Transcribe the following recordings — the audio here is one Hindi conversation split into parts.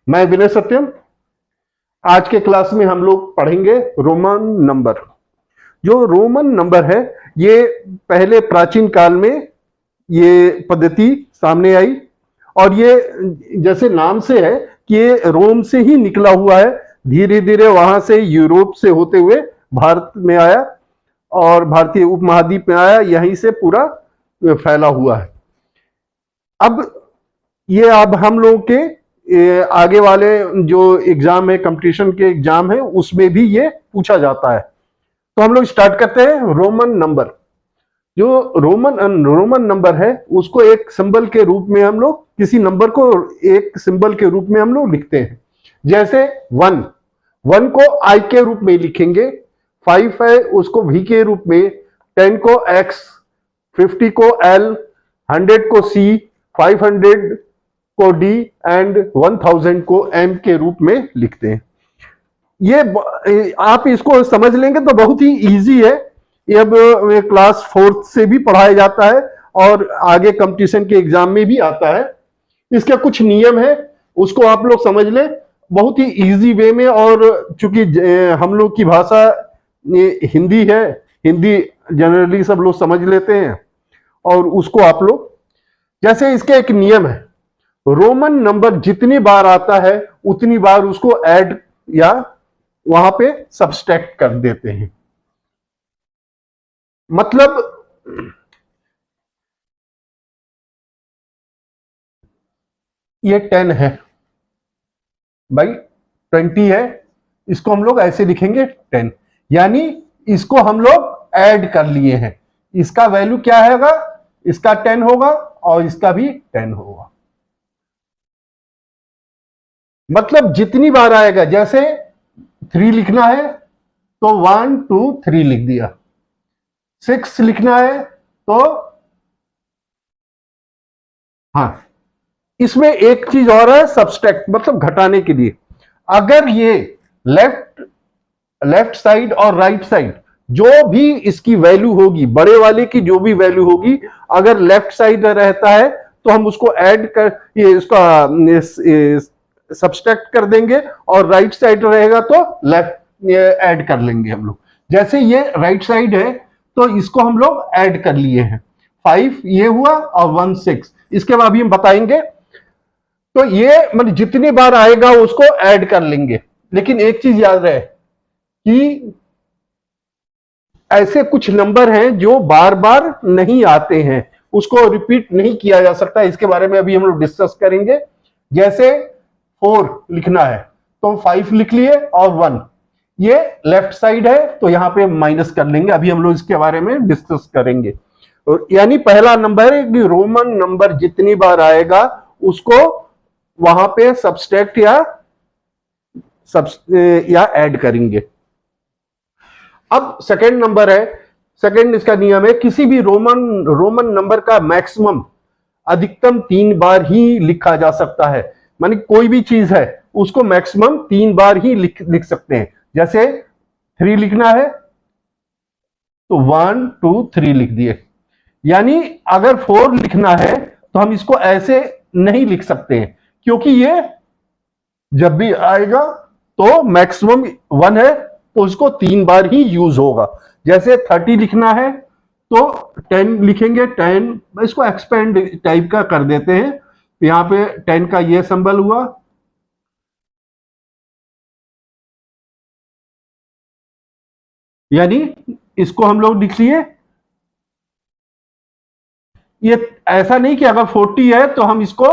मैं विनय सत्यम। आज के क्लास में हम लोग पढ़ेंगे रोमन नंबर। जो रोमन नंबर है, ये पहले प्राचीन काल में ये पद्धति सामने आई। और ये जैसे नाम से है कि ये रोम से ही निकला हुआ है। धीरे धीरे वहां से यूरोप से होते हुए भारत में आया और भारतीय उपमहाद्वीप में आया, यहीं से पूरा फैला हुआ है। अब ये अब हम लोगों के आगे वाले जो एग्जाम है, कंपटीशन के एग्जाम है, उसमें भी ये पूछा जाता है। तो हम लोग स्टार्ट करते हैं रोमन नंबर। जो रोमन नंबर है, उसको एक सिंबल के रूप में हम लोग, किसी नंबर को एक सिंबल के रूप में हम लोग लिखते हैं। जैसे वन, वन को आई के रूप में लिखेंगे, 5 है उसको वी के रूप में, 10 को एक्स, 50 को एल, 100 को सी, 500 को डी एंड 1000 को एम के रूप में लिखते हैं। ये आप इसको समझ लेंगे तो बहुत ही इजी है। ये अब क्लास 4th से भी पढ़ाया जाता है और आगे कंपटीशन के एग्जाम में भी आता है। इसके कुछ नियम है, उसको आप लोग समझ लें बहुत ही इजी वे में। और चूंकि हम लोग की भाषा हिंदी है, हिंदी जनरली सब लोग समझ लेते हैं, और उसको आप लोग, जैसे इसके एक नियम है, रोमन नंबर जितनी बार आता है उतनी बार उसको ऐड या वहां पे सब्सट्रैक्ट कर देते हैं। मतलब ये 10 है भाई, 20 है, इसको हम लोग ऐसे लिखेंगे 10, यानी इसको हम लोग ऐड कर लिए हैं। इसका वैल्यू क्या होगा, इसका 10 होगा और इसका भी 10 होगा। मतलब जितनी बार आएगा, जैसे 3 लिखना है तो 1 2 3 लिख दिया, 6 लिखना है तो, हाँ, इसमें एक चीज और है, सब्सट्रैक्ट मतलब घटाने के लिए। अगर ये लेफ्ट लेफ्ट साइड और राइट साइड जो भी इसकी वैल्यू होगी, बड़े वाले की जो भी वैल्यू होगी, अगर लेफ्ट साइड रहता है तो हम उसको ऐड कर, ये इसका सब्सट्रैक्ट कर देंगे, और राइट साइड रहेगा तो लेफ्ट ऐड कर लेंगे हम लोग। जैसे ये राइट साइड है तो इसको हम लोग ऐड कर लिए हैं, 5 ये हुआ और 1 6। इसके बाद भी हम बताएंगे। तो ये मतलब जितनी बार आएगा उसको ऐड कर लेंगे। लेकिन एक चीज याद रहे कि ऐसे कुछ नंबर हैं जो बार बार नहीं आते हैं, उसको रिपीट नहीं किया जा सकता। इसके बारे में अभी हम लोग डिस्कस करेंगे। जैसे 4 लिखना है तो 5 लिख लिए और 1, ये लेफ्ट साइड है तो यहां पे माइनस कर लेंगे। अभी हम लोग इसके बारे में डिस्कस करेंगे। यानी पहला नंबर है कि रोमन नंबर जितनी बार आएगा उसको वहां पे सब्सट्रैक्ट सब या ऐड करेंगे। अब सेकंड नंबर है, सेकंड इसका नियम है, किसी भी रोमन रोमन नंबर का मैक्सिमम अधिकतम 3 बार ही लिखा जा सकता है। मानी कोई भी चीज है उसको मैक्सिमम 3 बार ही लिख सकते हैं। जैसे 3 लिखना है तो 1 2 3 लिख दिए। यानी अगर 4 लिखना है तो हम इसको ऐसे नहीं लिख सकते हैं, क्योंकि ये जब भी आएगा तो मैक्सिमम 1 है तो उसको 3 बार ही यूज होगा। जैसे 30 लिखना है तो 10 लिखेंगे, 10 इसको एक्सपेंड टाइप का कर देते हैं। यहां पे 10 का ये सिंबल हुआ, यानी इसको हम लोग लिख लिए। ये ऐसा नहीं कि अगर 40 है तो हम इसको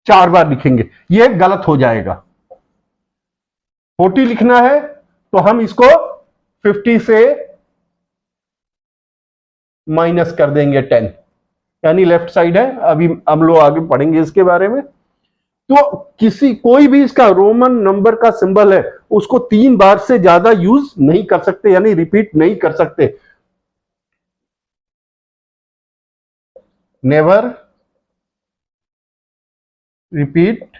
4 बार लिखेंगे, ये गलत हो जाएगा। 40 लिखना है तो हम इसको 50 से माइनस कर देंगे 10, यानी लेफ्ट साइड है। अभी हम लोग आगे पढ़ेंगे इसके बारे में। तो किसी कोई भी इसका रोमन नंबर का सिंबल है उसको 3 बार से ज्यादा यूज नहीं कर सकते, यानी रिपीट नहीं कर सकते। Never repeat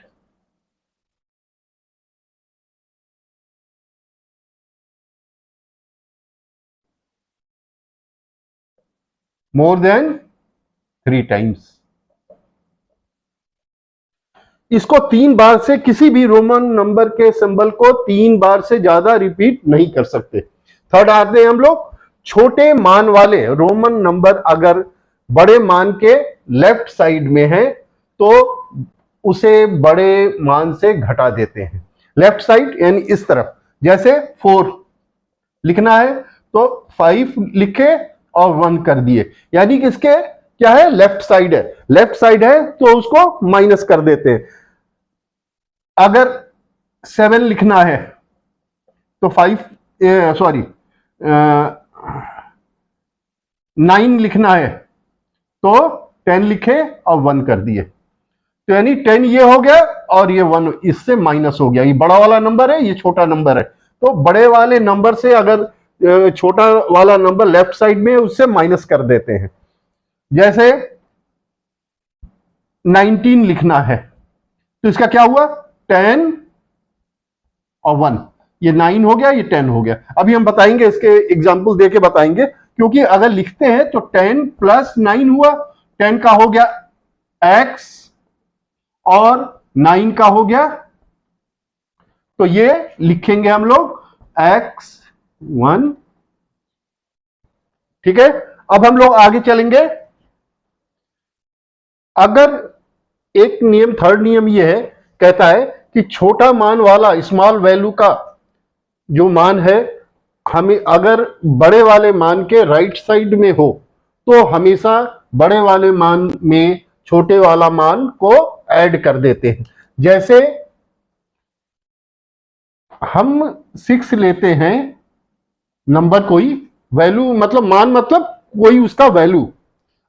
more than 3 times. इसको 3 बार से, किसी भी रोमन नंबर के सिंबल को 3 बार से ज्यादा रिपीट नहीं कर सकते। थर्ड आते हैं हम लोग, छोटे मान वाले रोमन नंबर अगर बड़े मान के लेफ्ट साइड में है तो उसे बड़े मान से घटा देते हैं। लेफ्ट साइड यानी इस तरफ, जैसे 4 लिखना है तो 5 लिखे और 1 कर दिए, यानी कि इसके क्या है, लेफ्ट साइड है। लेफ्ट साइड है तो उसको माइनस कर देते हैं। अगर 7 लिखना है तो 9 लिखना है तो 10 लिखे और 1 कर दिए, तो यानी 10 ये हो गया और ये 1 इससे माइनस हो गया। ये बड़ा वाला नंबर है, ये छोटा नंबर है, तो बड़े वाले नंबर से अगर छोटा वाला नंबर लेफ्ट साइड में है उससे माइनस कर देते हैं। जैसे 19 लिखना है तो इसका क्या हुआ, 10 और 1, ये 9 हो गया, ये 10 हो गया। अभी हम बताएंगे, इसके एग्जाम्पल देके बताएंगे, क्योंकि अगर लिखते हैं तो 10 प्लस 9 हुआ, 10 का हो गया x और 9 का हो गया, तो ये लिखेंगे हम लोग x1। ठीक है, अब हम लोग आगे चलेंगे। अगर एक नियम, थर्ड नियम ये है, कहता है कि छोटा मान वाला स्मॉल वैल्यू का जो मान है, हमें अगर बड़े वाले मान के राइट साइड में हो तो हमेशा बड़े वाले मान में छोटे वाला मान को ऐड कर देते हैं। जैसे हम 6 लेते हैं, नंबर कोई वैल्यू, मतलब मान मतलब कोई उसका वैल्यू,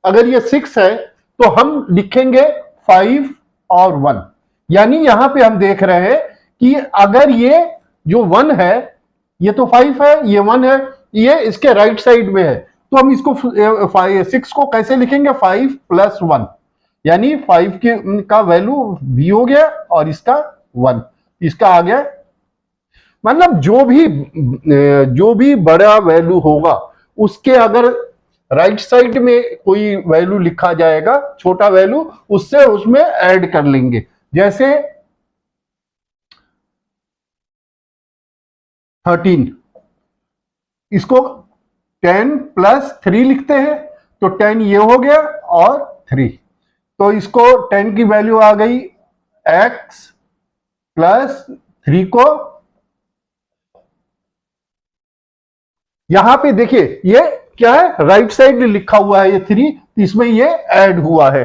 अगर ये 6 है तो हम लिखेंगे 5 और 1, यानी यहां पे हम देख रहे हैं कि अगर ये जो 1 है, ये तो 5 है, ये 1 है, ये इसके राइट साइड में है, तो हम इसको 6 को कैसे लिखेंगे, 5 प्लस 1, यानी 5 का वैल्यू v हो गया और इसका 1, इसका आ गया। मतलब जो भी बड़ा वैल्यू होगा उसके अगर राइट साइड में कोई वैल्यू लिखा जाएगा, छोटा वैल्यू, उससे उसमें ऐड कर लेंगे। जैसे 13, इसको 10 प्लस 3 लिखते हैं तो 10 ये हो गया और 3, तो इसको 10 की वैल्यू आ गई x प्लस 3 को, यहां पे देखिए ये क्या है, राइट साइड लिखा हुआ है ये 3, इसमें ये ऐड हुआ है।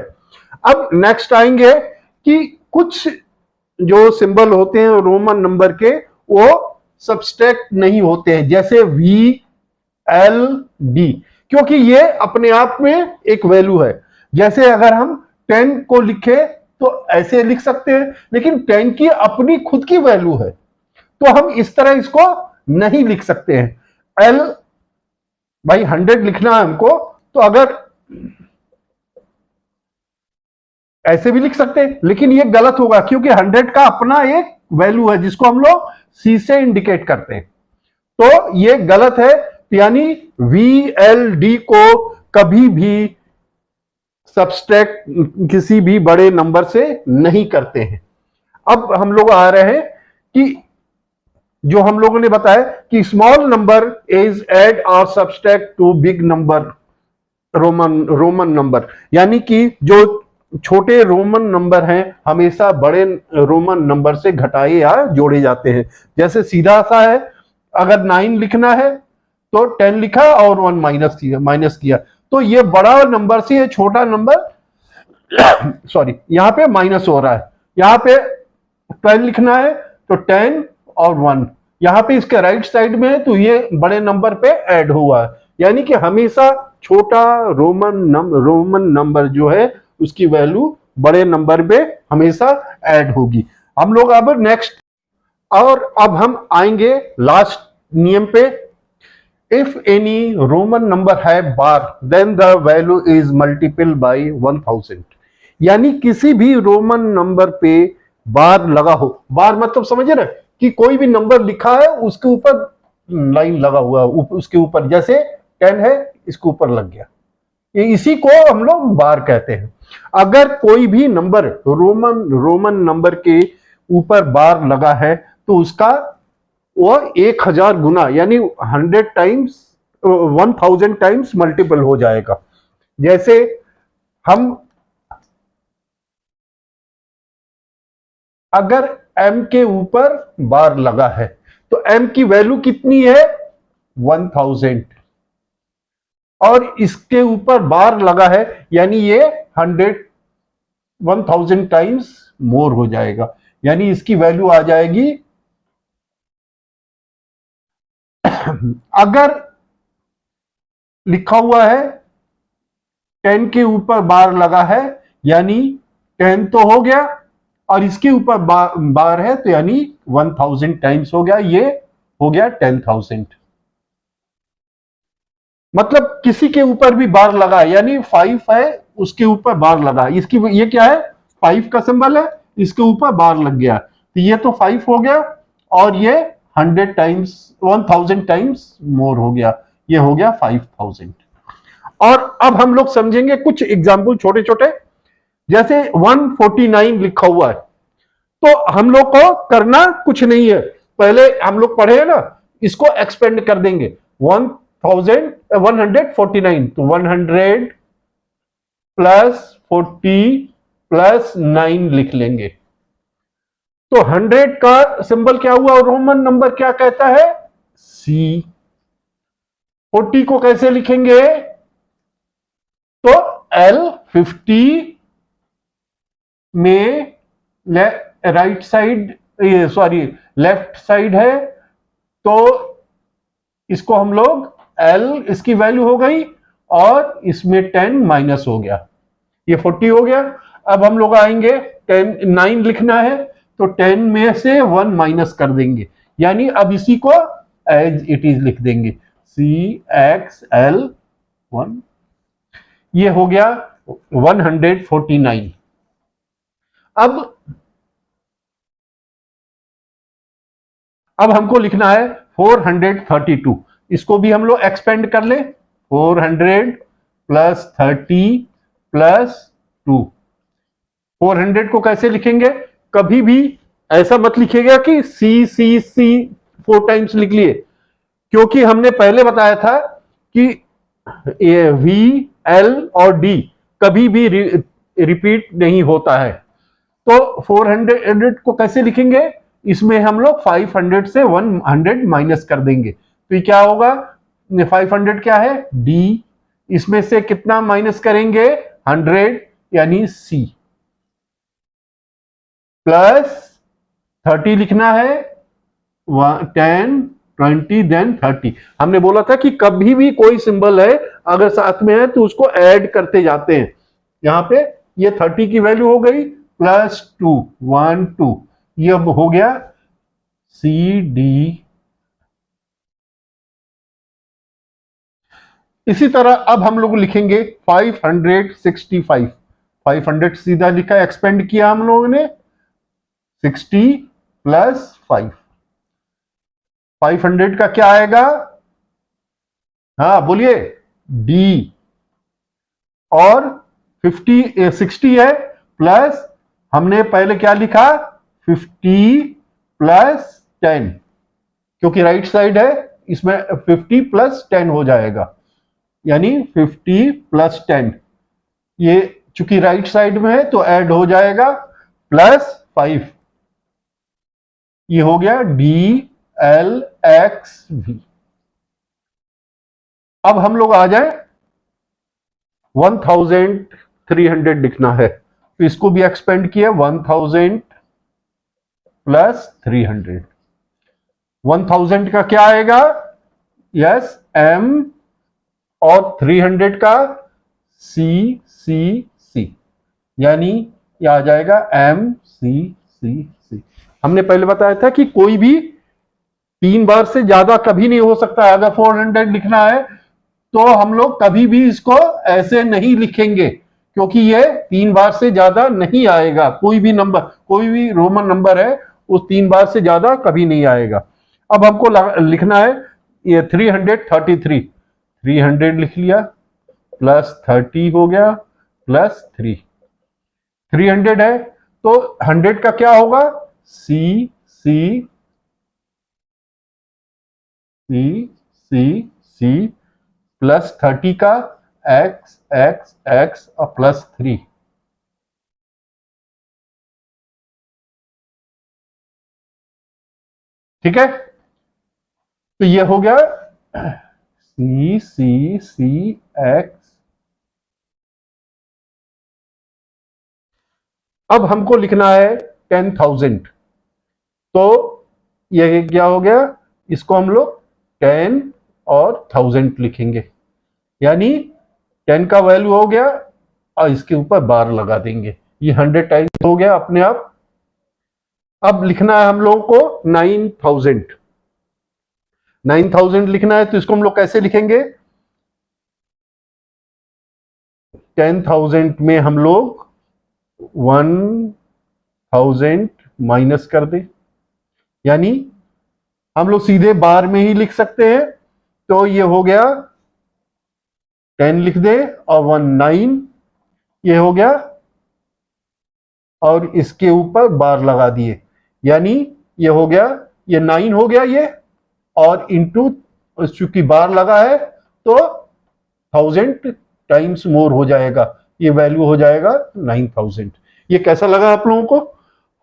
अब नेक्स्ट आएंगे कि कुछ जो सिंबल होते हैं रोमन नंबर के, वो सब्सट्रैक्ट नहीं होते हैं, जैसे VLD, क्योंकि ये अपने आप में एक वैल्यू है। जैसे अगर हम 10 को लिखे तो ऐसे लिख सकते हैं, लेकिन 10 की अपनी खुद की वैल्यू है, तो हम इस तरह इसको नहीं लिख सकते हैं। L भाई 100 लिखना है हमको, तो अगर ऐसे भी लिख सकते हैं, लेकिन ये गलत होगा, क्योंकि 100 का अपना एक वैल्यू है जिसको हम लोग C से इंडिकेट करते हैं, तो ये गलत है। यानी VLD को कभी भी सब्सट्रैक्ट किसी भी बड़े नंबर से नहीं करते हैं। अब हम लोग आ रहे हैं कि जो हम लोगों ने बताया कि स्मॉल नंबर इज ऐड और subtract to big number Roman number, यानी कि जो छोटे रोमन नंबर हैं हमेशा बड़े रोमन नंबर से घटाए या जोड़े जाते हैं। जैसे सीधा सा है, अगर 9 लिखना है तो 10 लिखा और 1 माइनस किया, तो ये बड़ा नंबर से ये छोटा नंबर सॉरी यहां पे माइनस हो रहा है। यहां पे 12 लिखना है तो 10 और 1, यहां पे इसके राइट साइड में है तो ये बड़े नंबर पे ऐड हुआ है, यानी कि हमेशा छोटा रोमन नंबर जो है उसकी वैल्यू बड़े नंबर पे हमेशा ऐड होगी। हम लोग अब नेक्स्ट, और अब हम आएंगे लास्ट नियम पे। इफ एनी रोमन नंबर है bar then the value is multiple by 1000, यानी किसी भी रोमन नंबर पे बार लगा हो, बार मतलब समझे ना कि कोई भी नंबर लिखा है उसके ऊपर लाइन लगा हुआ है, उसके ऊपर, जैसे 10 है इसके ऊपर लग गया, इसी को हम लोग बार कहते हैं। अगर कोई भी नंबर रोमन नंबर के ऊपर बार लगा है तो उसका वो 1000 गुना यानी 100 टाइम्स 1000 टाइम्स मल्टीपल हो जाएगा। जैसे हम अगर m के ऊपर बार लगा है तो m की वैल्यू कितनी है 1000 और इसके ऊपर बार लगा है यानी ये 1000 टाइम्स मोर हो जाएगा, यानी इसकी वैल्यू आ जाएगी अगर लिखा हुआ है 10 के ऊपर बार लगा है यानी 10 तो हो गया और इसके ऊपर बार है तो यानी 1000 टाइम्स हो गया, ये हो गया 10,000। मतलब किसी के ऊपर भी बार लगा है यानी 5 है उसके ऊपर बार लगा, इसकी ये क्या है 5 का सिंबल है, इसके ऊपर बार लग गया तो ये तो 5 हो गया और ये 100 टाइम्स 1000 टाइम्स मोर हो गया, ये हो गया 5000। और अब हम लोग समझेंगे कुछ एग्जाम्पल छोटे छोटे, जैसे 149 लिखा हुआ है तो हम लोग को करना कुछ नहीं है, पहले हम लोग पढ़े हैं ना, इसको एक्सपेंड कर देंगे 149 तो 100 प्लस 40 प्लस 9 लिख लेंगे। तो 100 का सिंबल क्या हुआ, रोमन नंबर क्या कहता है सी। 40 को कैसे लिखेंगे तो L, 50 में right side sorry left side है तो इसको हम लोग L इसकी वैल्यू हो गई और इसमें 10 माइनस हो गया, ये 40 हो गया। अब हम लोग आएंगे 9 लिखना है तो 10 में से 1 माइनस कर देंगे यानी अब इसी को एज इट इज लिख देंगे CXL1, ये हो गया 149। अब हमको लिखना है 432, इसको भी हम लोग एक्सपेंड कर ले 400 प्लस 30 प्लस 2। 400 को कैसे लिखेंगे, कभी भी ऐसा मत लिखिएगा कि सी सी सी 4 टाइम्स लिख लिए, क्योंकि हमने पहले बताया था कि वी एल और डी कभी भी रिपीट नहीं होता है। तो 400 को कैसे लिखेंगे, इसमें हम लोग 500 से 100 माइनस कर देंगे तो ये क्या होगा 500 क्या है डी, इसमें से कितना माइनस करेंगे 100 यानी सी, प्लस 30 लिखना है 10 20 देन 30। हमने बोला था कि कभी भी कोई सिंबल है अगर साथ में है तो उसको ऐड करते जाते हैं, यहां पे ये 30 की वैल्यू हो गई प्लस 2 1 2, ये अब हो गया सी डी। इसी तरह अब हम लोग लिखेंगे 565, 500 सीधा लिखा एक्सपेंड किया हम लोगों ने 60 प्लस 5, 500 का क्या आएगा, हाँ बोलिए डी, और 60 है प्लस हमने पहले क्या लिखा 50 प्लस 10, क्योंकि राइट साइड है इसमें 50 प्लस 10 हो जाएगा यानी 50 प्लस 10, ये चूंकि राइट साइड में है तो ऐड हो जाएगा प्लस 5, ये हो गया डी एल एक्स वी। अब हम लोग आ जाए 1300 लिखना है तो इसको भी एक्सपेंड किया 1000 प्लस 300, 1000 का क्या आएगा यस एम और 300 का सी सी सी, यानी यह आ जाएगा एम सी सी सी। हमने पहले बताया था कि कोई भी 3 बार से ज्यादा कभी नहीं हो सकता, अगर 400 लिखना है तो हम लोग कभी भी इसको ऐसे नहीं लिखेंगे क्योंकि ये 3 बार से ज्यादा नहीं आएगा, कोई भी नंबर कोई भी रोमन नंबर है उस 3 बार से ज्यादा कभी नहीं आएगा। अब हमको लिखना है ये 333 लिख लिया प्लस 30 हो गया प्लस 3, 300 है तो 100 का क्या होगा, सी सी सी सी सी प्लस 30 का एक्स एक्स एक्स और प्लस 3। ठीक है, तो ये हो गया सी सी सी एक्स। अब हमको लिखना है 10,000, तो ये क्या हो गया, इसको हम लोग 10 और 1000 लिखेंगे, यानी 10 का वैल्यू हो गया और इसके ऊपर बार लगा देंगे, ये 100 टाइम्स हो गया अपने आप। अब लिखना है हम लोगों को 9,000, 9,000 लिखना है तो इसको हम लोग कैसे लिखेंगे, 10,000 में हम लोग 1,000 माइनस कर दे, यानी हम लोग सीधे बार में ही लिख सकते हैं। तो ये हो गया 10 लिख दे और 9, ये हो गया, और इसके ऊपर बार लगा दिए, यानी ये हो गया, ये 9 हो गया ये, और इंटू चूंकि बार लगा है तो 1000 टाइम्स मोर हो जाएगा, ये वैल्यू हो जाएगा 9,000। ये कैसा लगा आप लोगों को?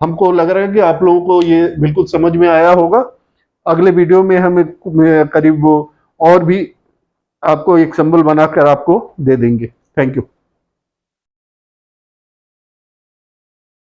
हमको लग रहा है कि आप लोगों को ये बिल्कुल समझ में आया होगा। अगले वीडियो में हम करीब और भी आपको एक सिंबल बनाकर आपको दे देंगे। Thank you.